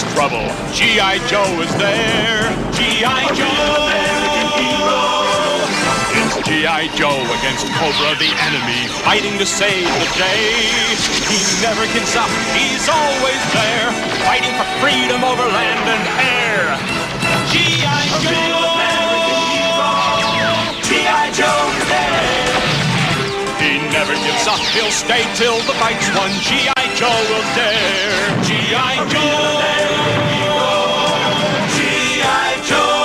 face trouble, G.I. Joe is there. G.I. Joe! It's G.I. Joe against Cobra the enemy, fighting to save the day. He never gives up, he's always there, fighting for freedom over land and air. G.I. Joe! G.I. Joe is there. He never gives up, he'll stay till the fight's won. G.I. Joe will dare. G.I. Joe! G.I. Joe!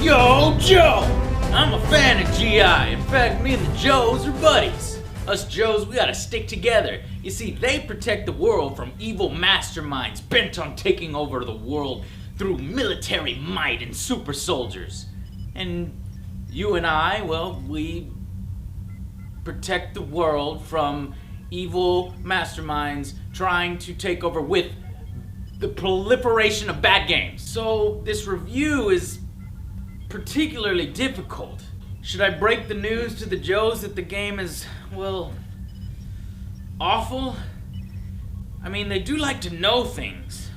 Yo, Joe! I'm a fan of G.I. In fact, me and the Joes are buddies. Us Joes, we gotta stick together. You see, they protect the world from evil masterminds bent on taking over the world through military might and super soldiers. And you and I, well, we protect the world from evil masterminds trying to take over with the proliferation of bad games. So this review is particularly difficult. Should I break the news to the Joes that the game is, well, awful? I mean, they do like to know things.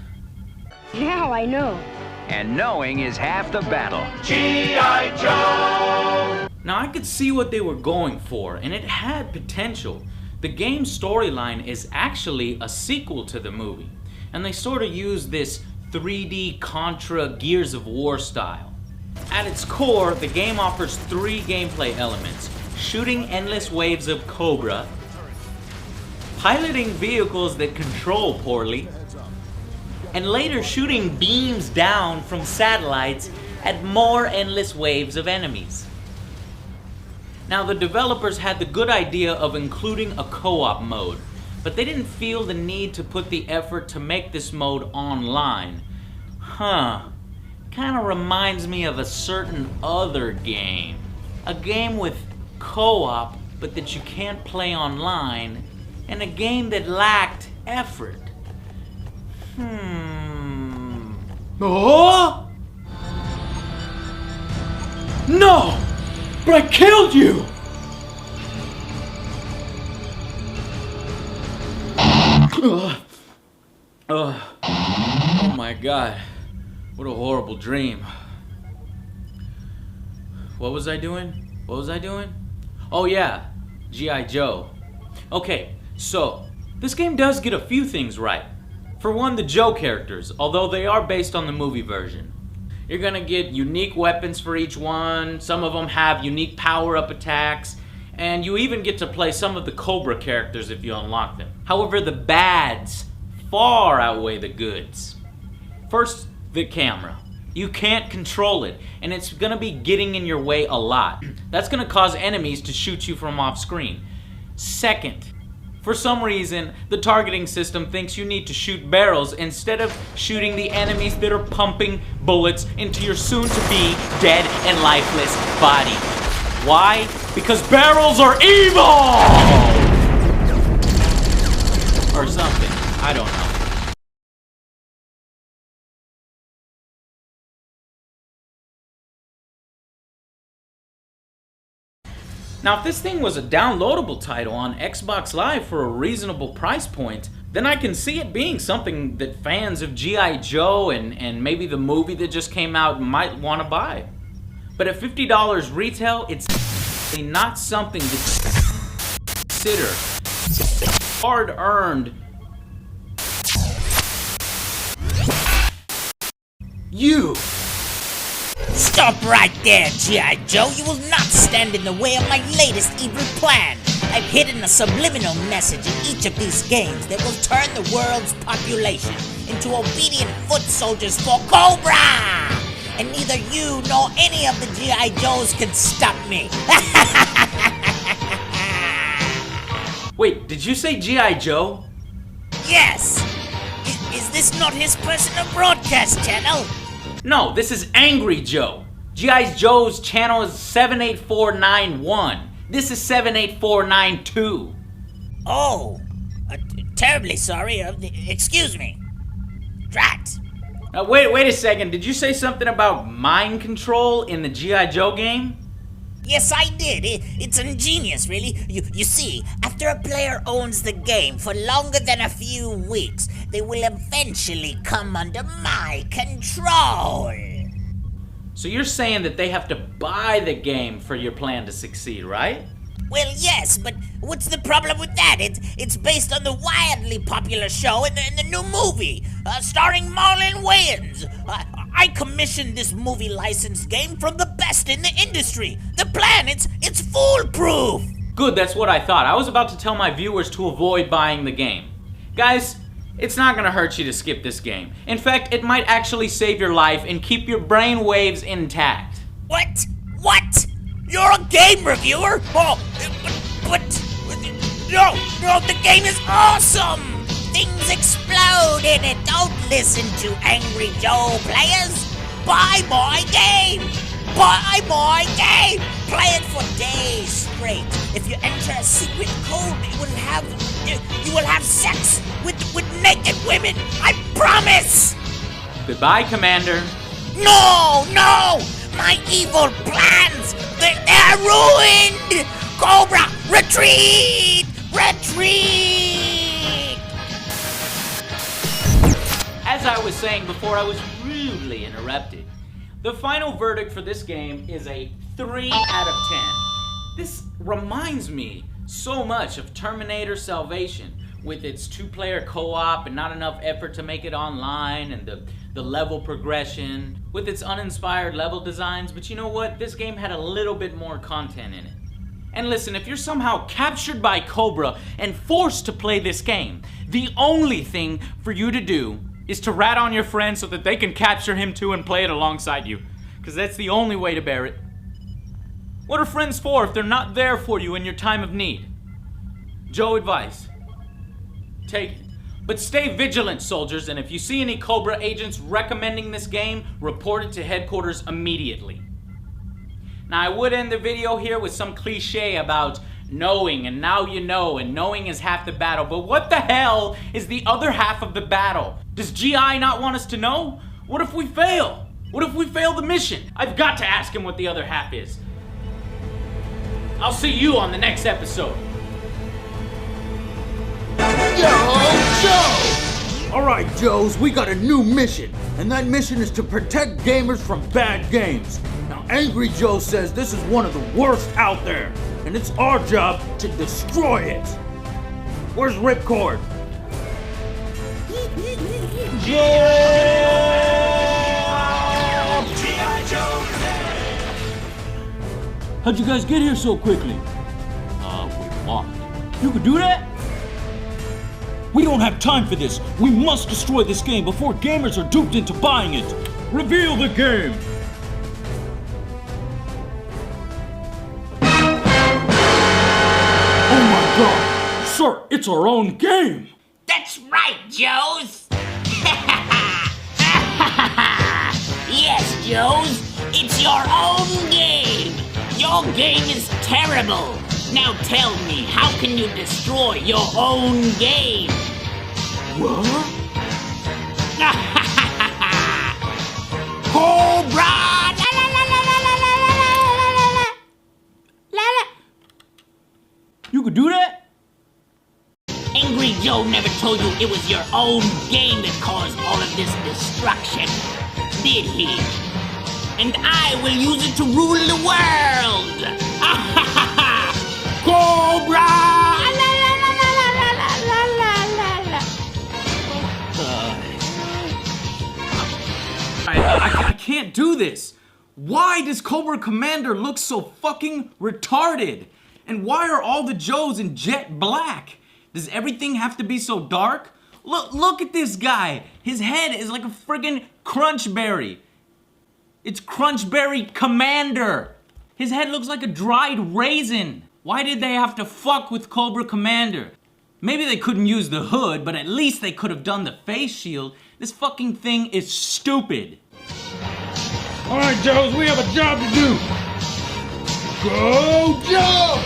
Now I know. And knowing is half the battle. G.I. Joe! Now I could see what they were going for, and it had potential. The game's storyline is actually a sequel to the movie, and they sort of use this 3D Contra Gears of War style. At its core, the game offers 3 gameplay elements: shooting endless waves of Cobra, piloting vehicles that control poorly, and later shooting beams down from satellites at more endless waves of enemies. Now, the developers had the good idea of including a co-op mode, but they didn't feel the need to put the effort to make this mode online. Kinda reminds me of a certain other game. A game with co-op, but that you can't play online, and a game that lacked effort. Oh? No! But I killed you! Oh my God. What a horrible dream. What was I doing? Oh yeah, G.I. Joe. Okay, so this game does get a few things right. For one, the Joe characters, although they are based on the movie version. You're gonna get unique weapons for each one, some of them have unique power-up attacks, and you even get to play some of the Cobra characters if you unlock them. However, the bads far outweigh the goods. First, the camera. You can't control it, and it's gonna be getting in your way a lot. That's gonna cause enemies to shoot you from off screen. Second, for some reason, the targeting system thinks you need to shoot barrels instead of shooting the enemies that are pumping bullets into your soon-to-be dead and lifeless body. Why? Because barrels are evil! Or something. I don't know. Now, if this thing was a downloadable title on Xbox Live for a reasonable price point, then I can see it being something that fans of G.I. Joe and maybe the movie that just came out might want to buy. But at $50 retail, it's not something to consider hard-earned. You! Stop right there, G.I. Joe. You will not stand in the way of my latest evil plan. I've hidden a subliminal message in each of these games that will turn the world's population into obedient foot soldiers for Cobra! And neither you nor any of the G.I. Joes can stop me. Wait, did you say G.I. Joe? Yes! Is this not his personal broadcast channel? No, this is Angry Joe. G.I. Joe's channel is 78491. This is 78492. Oh, terribly sorry. Excuse me. Drat. Wait a second. Did you say something about mind control in the G.I. Joe game? Yes, I did. It's ingenious, really. You see, after a player owns the game for longer than a few weeks, they will eventually come under my control. So you're saying that they have to buy the game for your plan to succeed, right? Well, yes, but what's the problem with that? It's based on the wildly popular show and the new movie, starring Marlon Wayans. I commissioned this movie licensed game from the best in the industry. The plan, it's foolproof. Good, that's what I thought. I was about to tell my viewers to avoid buying the game. Guys, it's not gonna hurt you to skip this game. In fact, it might actually save your life and keep your brain waves intact. What? You're a game reviewer? Oh, but no, the game is awesome! Things explode in it. Don't listen to Angry Joe players. Buy my game! Buy my game! Play it for days straight. If you enter a secret code, you will have sex with naked women. I promise! Goodbye, Commander. No! My evil plans! They're ruined! Cobra, retreat! Retreat! As I was saying before, I was rudely interrupted. The final verdict for this game is a 3 out of 10. This reminds me so much of Terminator Salvation, with its 2-player co-op and not enough effort to make it online, and the level progression, with its uninspired level designs. But you know what? This game had a little bit more content in it. And listen, if you're somehow captured by Cobra and forced to play this game, the only thing for you to do is to rat on your friend so that they can capture him too and play it alongside you. Because that's the only way to bear it. What are friends for if they're not there for you in your time of need? Joe advice. Take it. But stay vigilant, soldiers, and if you see any Cobra agents recommending this game, report it to headquarters immediately. Now, I would end the video here with some cliche about knowing, and now you know, and knowing is half the battle, but what the hell is the other half of the battle? Does GI not want us to know? What if we fail? What if we fail the mission? I've got to ask him what the other half is. I'll see you on the next episode. Joe! Alright, Joes, we got a new mission, and that mission is to protect gamers from bad games. Now, Angry Joe says this is one of the worst out there, and it's our job to destroy it. Where's Ripcord? How'd you guys get here so quickly? We walked. You could do that? We don't have time for this. We must destroy this game before gamers are duped into buying it. Reveal the game. Oh my God, sir, it's our own game. That's right, Joes! Yes, Joes, it's your own game! Your game is terrible! Now tell me, how can you destroy your own game? What? Cobra! La la la la la la la la la la la la. You could do that? Angry Joe never told you it was your own game that caused all of this destruction, did he? And I will use it to rule the world! Cobra! La la la la la la la la la. I can't do this. Why does Cobra Commander look so fucking retarded? And why are all the Joes in jet black? Does everything have to be so dark? Look at this guy. His head is like a friggin' crunchberry. It's Crunchberry Commander. His head looks like a dried raisin. Why did they have to fuck with Cobra Commander? Maybe they couldn't use the hood, but at least they could have done the face shield. This fucking thing is stupid. All right, Joes, we have a job to do. Go, Joe!